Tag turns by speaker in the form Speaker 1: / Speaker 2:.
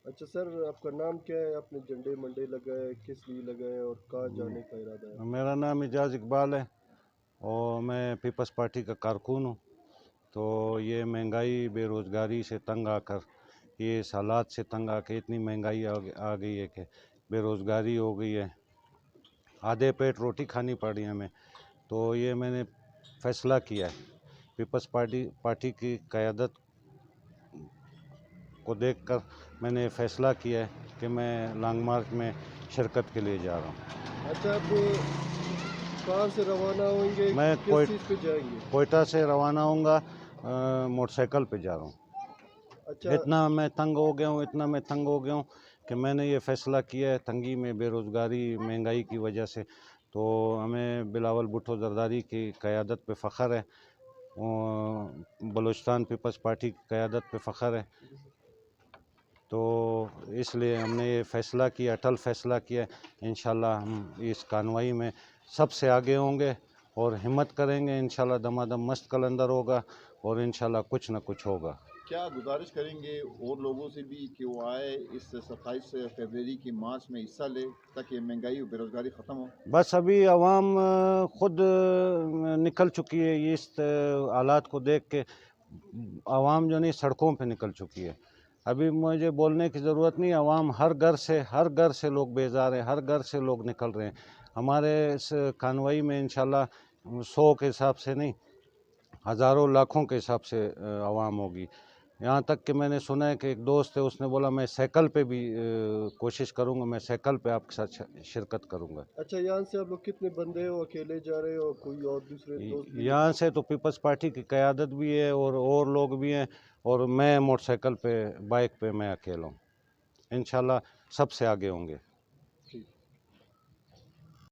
Speaker 1: اچھا سر، آپ کا نام کیا ہے؟ آپ نے جھنڈے منڈے لگائے کس لیے لگائے اور کہاں جانے کا ارادہ ہے؟
Speaker 2: میرا نام اعجاز اقبال ہے اور میں پیپلز پارٹی کا کارکن ہوں۔ تو یہ مہنگائی بے روزگاری سے تنگ آ کر، یہ اس حالات سے تنگ آ کے اتنی مہنگائی آ گئی ہے کہ بے روزگاری ہو گئی ہے، آدھے پیٹ روٹی کھانی پڑ رہی ہے ہمیں۔ تو یہ میں نے فیصلہ کیا ہے، پیپلز پارٹی کی قیادت کو دیکھ کر میں نے فیصلہ کیا ہے کہ میں لانگ مارچ میں شرکت کے لیے جا رہا ہوں۔
Speaker 1: اچھا، آپ کہاں سے روانہ ہوئیں گے؟
Speaker 2: میں
Speaker 1: کس چیز پہ جائیں گے؟
Speaker 2: کوئٹہ سے روانہ ہوں گا، موٹر سائیکل پہ جا رہا ہوں۔
Speaker 1: اچھا
Speaker 2: اتنا میں تنگ ہو گیا ہوں کہ میں نے یہ فیصلہ کیا ہے، تنگی میں، بے روزگاری، مہنگائی کی وجہ سے، تو ہمیں بلاول بھٹو زرداری کی قیادت پہ فخر ہے، بلوچستان پیپلز پارٹی کی قیادت پہ فخر ہے۔ تو اس لیے ہم نے یہ فیصلہ کیا، اٹل فیصلہ کیا، انشاءاللہ ہم اس کانوائی میں سب سے آگے ہوں گے اور ہمت کریں گے، انشاءاللہ دمادم مست قلندر ہوگا اور انشاءاللہ کچھ نہ کچھ ہوگا۔
Speaker 3: کیا گزارش کریں گے اور لوگوں سے بھی کہ وہ آئے اس 27 فروری کی مارچ میں حصہ لے تاکہ مہنگائی اور بے روزگاری ختم ہو؟
Speaker 2: بس ابھی عوام خود نکل چکی ہے، اس حالات کو دیکھ کے عوام جو نہیں سڑکوں پہ نکل چکی ہے۔ ابھی مجھے بولنے کی ضرورت نہیں، عوام ہر گھر سے لوگ بیزار ہیں، ہر گھر سے لوگ نکل رہے ہیں۔ ہمارے اس کانوائی میں انشاءاللہ 100 کے حساب سے نہیں، ہزاروں لاکھوں کے حساب سے عوام ہوگی۔ یہاں تک کہ میں نے سنا ہے کہ ایک دوست ہے، اس نے بولا میں سائیکل پہ بھی کوشش کروں گا، میں سائیکل پہ آپ کے ساتھ شرکت کروں گا۔
Speaker 1: اچھا، یہاں سے آپ لوگ کتنے بندے ہو؟ اکیلے جا رہے ہو؟ کوئی اور دوسرے دوست بھی؟
Speaker 2: یہاں سے تو پیپلز پارٹی کی قیادت بھی ہے اور لوگ بھی ہیں، اور میں موٹر سائیکل پہ، بائک پہ میں اکیلا ہوں۔ انشاءاللہ سب سے آگے ہوں گے۔